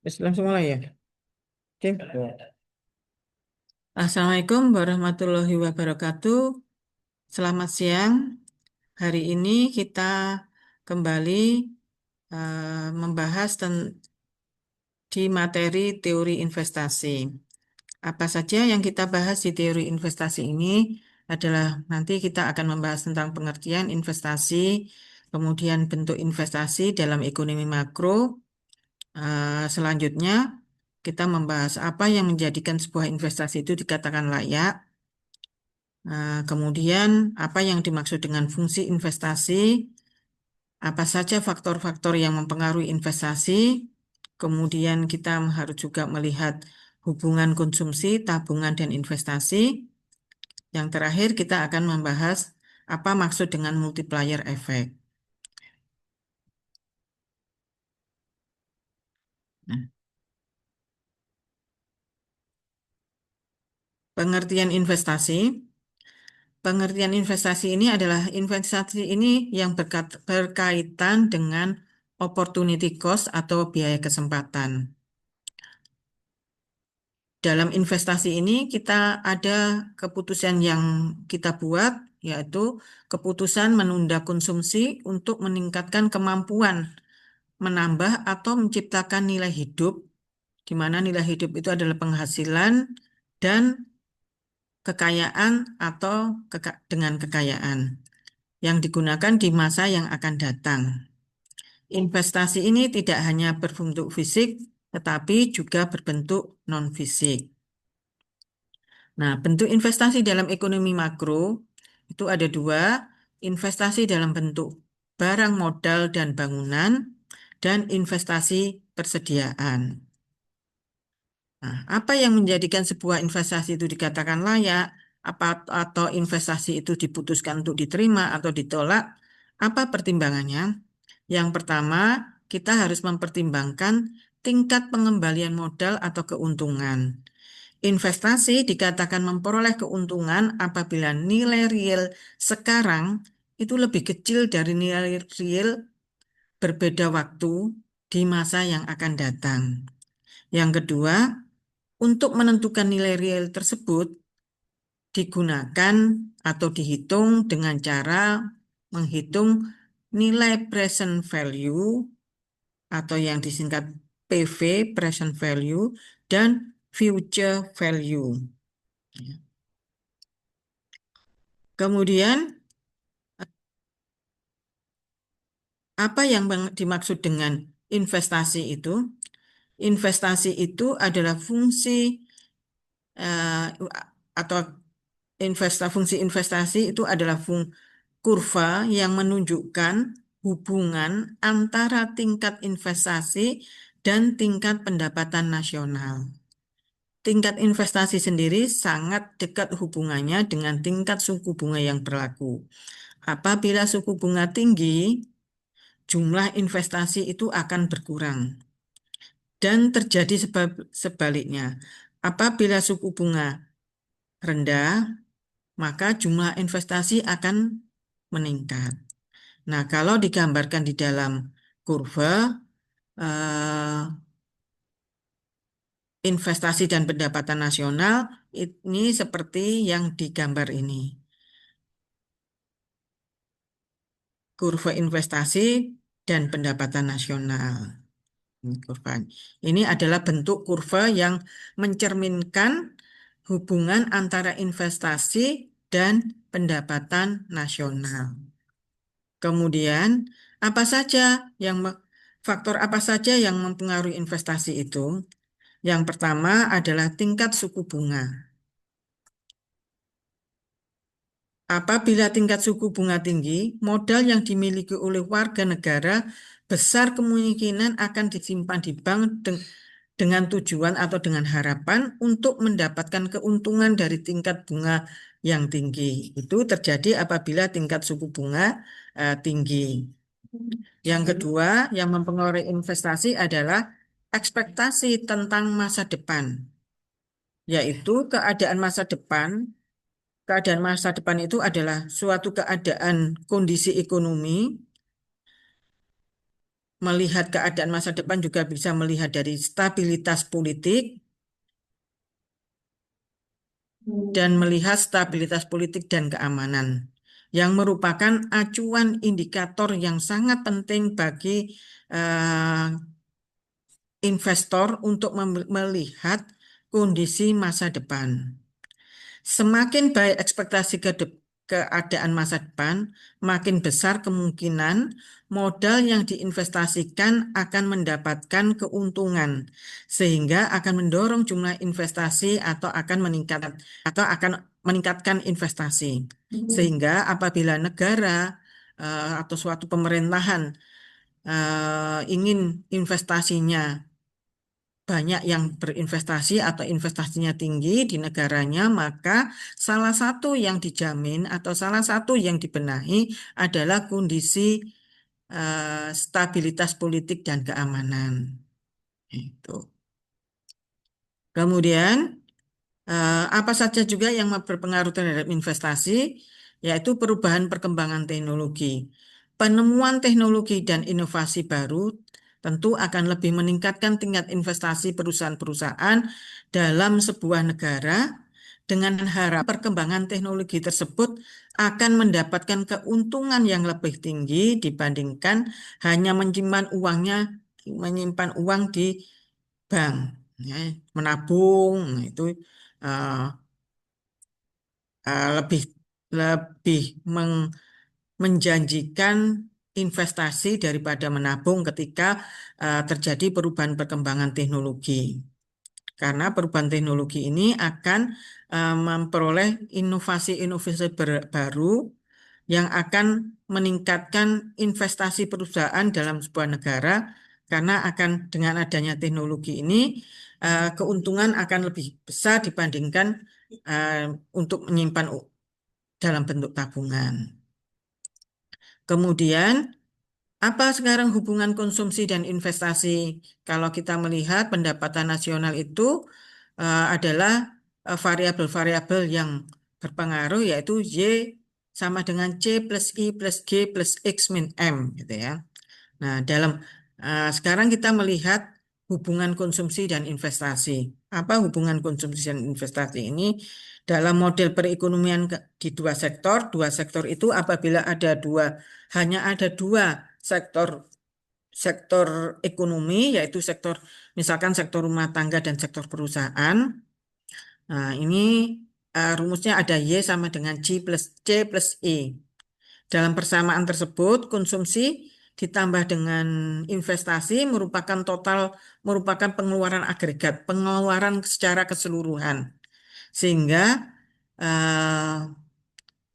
Langsung mulai ya. Oke. Assalamualaikum warahmatullahi wabarakatuh. Selamat siang. Hari ini kita kembali membahas di materi teori investasi. Apa saja yang kita bahas di teori investasi ini adalah nanti kita akan membahas tentang pengertian investasi, kemudian bentuk investasi dalam ekonomi makro. Selanjutnya, kita membahas apa yang menjadikan sebuah investasi itu dikatakan layak. Kemudian, apa yang dimaksud dengan fungsi investasi, apa saja faktor-faktor yang mempengaruhi investasi. Kemudian, kita harus juga melihat hubungan konsumsi, tabungan, dan investasi. Yang terakhir, kita akan membahas apa maksud dengan multiplier effect. Nah, pengertian investasi. Pengertian investasi ini adalah investasi ini yang berkaitan dengan opportunity cost atau biaya kesempatan. Dalam investasi ini kita ada keputusan yang kita buat, yaitu keputusan menunda konsumsi untuk meningkatkan kemampuan menambah atau menciptakan nilai hidup, di mana nilai hidup itu adalah penghasilan dan kekayaan atau dengan kekayaan yang digunakan di masa yang akan datang. Investasi ini tidak hanya berbentuk fisik, tetapi juga berbentuk non-fisik. Nah, bentuk investasi dalam ekonomi makro itu ada dua, investasi dalam bentuk barang modal dan bangunan, dan investasi persediaan. Nah, apa yang menjadikan sebuah investasi itu dikatakan layak, atau investasi itu diputuskan untuk diterima atau ditolak, apa pertimbangannya? Yang pertama, kita harus mempertimbangkan tingkat pengembalian modal atau keuntungan. Investasi dikatakan memperoleh keuntungan apabila nilai real sekarang itu lebih kecil dari nilai real berbeda waktu di masa yang akan datang. Yang kedua, untuk menentukan nilai real tersebut digunakan atau dihitung dengan cara menghitung nilai present value atau yang disingkat PV, present value, dan future value. Kemudian, apa yang dimaksud dengan investasi itu? Investasi itu adalah fungsi atau fungsi investasi itu adalah kurva yang menunjukkan hubungan antara tingkat investasi dan tingkat pendapatan nasional. Tingkat investasi sendiri sangat dekat hubungannya dengan tingkat suku bunga yang berlaku. Apabila suku bunga tinggi, jumlah investasi itu akan berkurang. Dan terjadi sebaliknya. Apabila suku bunga rendah, maka jumlah investasi akan meningkat. Nah, kalau digambarkan di dalam kurva, eh, investasi dan pendapatan nasional ini seperti yang digambar ini. Kurva investasi dan pendapatan nasional. Ini kurva. Ini adalah bentuk kurva yang mencerminkan hubungan antara investasi dan pendapatan nasional. Kemudian, apa saja yang faktor apa saja yang mempengaruhi investasi itu? Yang pertama adalah tingkat suku bunga. Apabila tingkat suku bunga tinggi, modal yang dimiliki oleh warga negara besar kemungkinan akan disimpan di bank dengan tujuan atau dengan harapan untuk mendapatkan keuntungan dari tingkat bunga yang tinggi. Itu terjadi apabila tingkat suku bunga tinggi. Yang kedua, yang mempengaruhi investasi adalah ekspektasi tentang masa depan, yaitu keadaan masa depan itu adalah suatu keadaan kondisi ekonomi melihat keadaan masa depan juga bisa melihat dari stabilitas politik dan melihat stabilitas politik dan keamanan, yang merupakan acuan indikator yang sangat penting bagi eh, investor untuk melihat kondisi masa depan. Semakin baik ekspektasi keadaan masa depan, makin besar kemungkinan modal yang diinvestasikan akan mendapatkan keuntungan, sehingga akan mendorong jumlah investasi atau akan meningkatkan investasi. Sehingga apabila negara atau suatu pemerintahan ingin investasinya banyak yang berinvestasi atau investasinya tinggi di negaranya, maka salah satu yang dijamin atau salah satu yang dibenahi adalah kondisi stabilitas politik dan keamanan. Itu. Kemudian, apa saja juga yang berpengaruh terhadap investasi, yaitu perubahan perkembangan teknologi. Penemuan teknologi dan inovasi baru tentu akan lebih meningkatkan tingkat investasi perusahaan-perusahaan dalam sebuah negara dengan harap perkembangan teknologi tersebut akan mendapatkan keuntungan yang lebih tinggi dibandingkan hanya menyimpan uang di bank, ya, menabung. Nah, itu eh, lebih lebih menjanjikan investasi daripada menabung ketika terjadi perubahan perkembangan teknologi. Karena perubahan teknologi ini akan memperoleh inovasi-inovasi baru yang akan meningkatkan investasi perusahaan dalam sebuah negara, karena akan dengan adanya teknologi ini keuntungan akan lebih besar dibandingkan untuk menyimpan dalam bentuk tabungan. Kemudian, apa sekarang hubungan konsumsi dan investasi? Kalau kita melihat pendapatan nasional itu adalah variabel-variabel yang berpengaruh, yaitu Y sama dengan C plus I plus G plus X min M, gitu ya. Nah, sekarang kita melihat hubungan konsumsi dan investasi. Apa hubungan konsumsi dan investasi ini? Dalam model perekonomian di dua sektor itu apabila hanya ada dua sektor sektor ekonomi, yaitu misalkan sektor rumah tangga dan sektor perusahaan. Nah, ini rumusnya ada Y sama dengan C plus E. Dalam persamaan tersebut, konsumsi ditambah dengan investasi merupakan pengeluaran agregat, pengeluaran secara keseluruhan. Sehingga eh,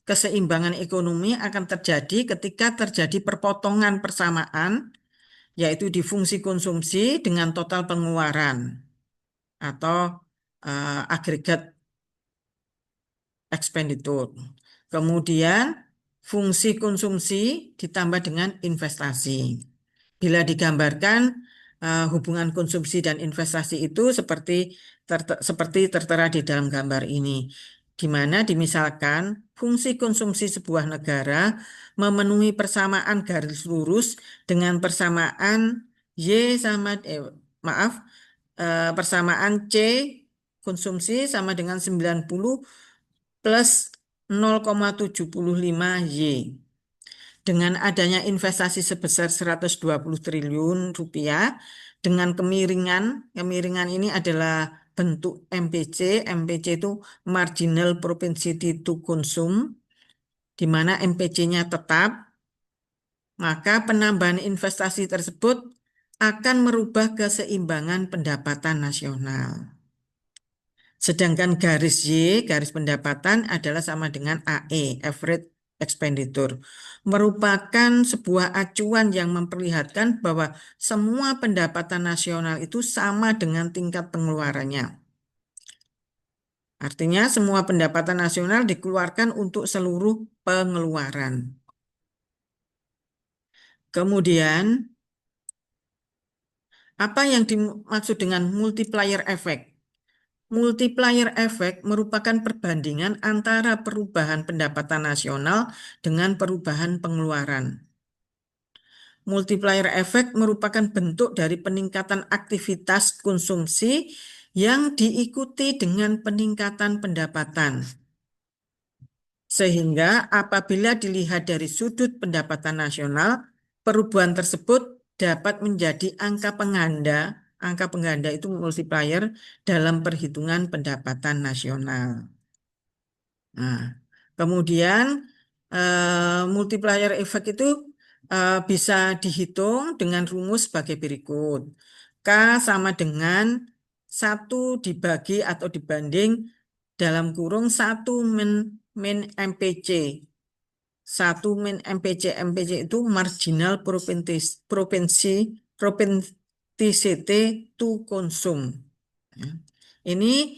keseimbangan ekonomi akan terjadi ketika terjadi perpotongan persamaan, yaitu di fungsi konsumsi dengan total pengeluaran atau agregat expenditure. Kemudian fungsi konsumsi ditambah dengan investasi. Bila digambarkan hubungan konsumsi dan investasi itu seperti tertera di dalam gambar ini, di mana dimisalkan fungsi konsumsi sebuah negara memenuhi persamaan garis lurus dengan persamaan maaf, persamaan C konsumsi sama dengan 90 plus 0,75 Y. Dengan adanya investasi sebesar 120 triliun rupiah dengan kemiringan ini adalah bentuk MPC. MPC itu Marginal Propensity to Consume, di mana MPC-nya tetap, maka penambahan investasi tersebut akan merubah keseimbangan pendapatan nasional. Sedangkan garis Y, garis pendapatan adalah sama dengan AE, Average Expenditure. Merupakan sebuah acuan yang memperlihatkan bahwa semua pendapatan nasional itu sama dengan tingkat pengeluarannya. Artinya semua pendapatan nasional dikeluarkan untuk seluruh pengeluaran. Kemudian, apa yang dimaksud dengan multiplier effect? Multiplier effect merupakan perbandingan antara perubahan pendapatan nasional dengan perubahan pengeluaran. multiplier effect merupakan bentuk dari peningkatan aktivitas konsumsi yang diikuti dengan peningkatan pendapatan. Sehingga apabila dilihat dari sudut pendapatan nasional, perubahan tersebut dapat menjadi angka pengganda itu multiplier dalam perhitungan pendapatan nasional. Nah, kemudian multiplier effect itu bisa dihitung dengan rumus sebagai berikut. K sama dengan 1 dibagi atau dibanding dalam kurung 1 min MPC. 1 min MPC. MPC itu marginal propensity to consume. Ya. Ini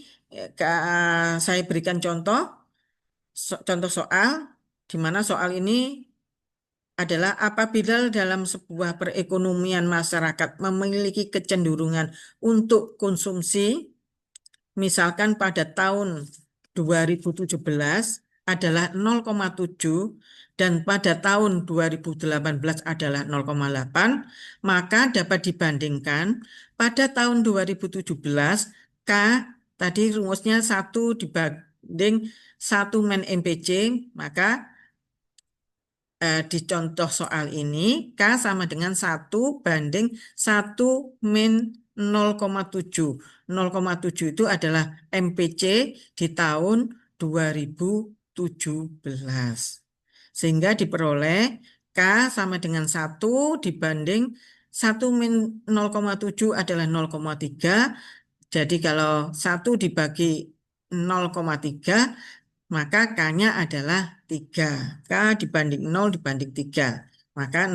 saya berikan contoh soal, di mana soal ini adalah apabila dalam sebuah perekonomian masyarakat memiliki kecenderungan untuk konsumsi, misalkan pada tahun 2017 adalah 0,7 dan pada tahun 2018 adalah 0,8, maka dapat dibandingkan pada tahun 2017 K tadi rumusnya 1 dibanding 1 min MPC, maka di contoh soal ini K sama dengan 1 banding 1 min 0,7. 0,7 itu adalah MPC di tahun 2017. Sehingga diperoleh K sama dengan 1 dibanding 1 min 0,7 adalah 0,3. Jadi kalau 1 dibagi 0,3 maka K-nya adalah 3. K dibanding 0 dibanding 3. Maka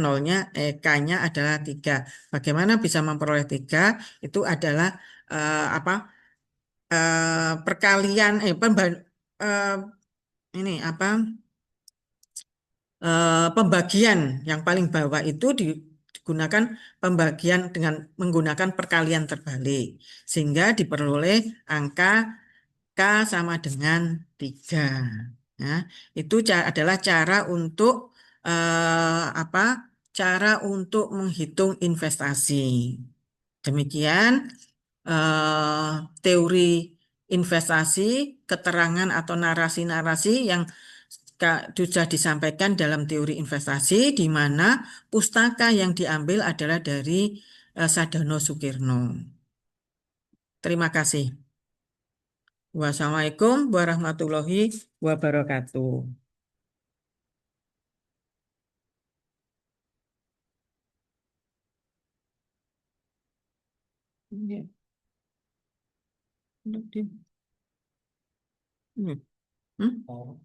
K-nya adalah 3. Bagaimana bisa memperoleh 3? Itu adalah apa? Perkalian eh, ini apa? Pembagian yang paling bawah itu digunakan pembagian dengan menggunakan perkalian terbalik. Sehingga diperoleh angka K sama dengan 3. Nah, itu adalah cara untuk apa? Cara untuk menghitung investasi. Demikian teori investasi, keterangan atau narasi-narasi yang sudah disampaikan dalam teori investasi, di mana pustaka yang diambil adalah dari Sadono Sukirno. Terima kasih. Wassalamualaikum warahmatullahi wabarakatuh. Iya, dia. Hmm? Hmm?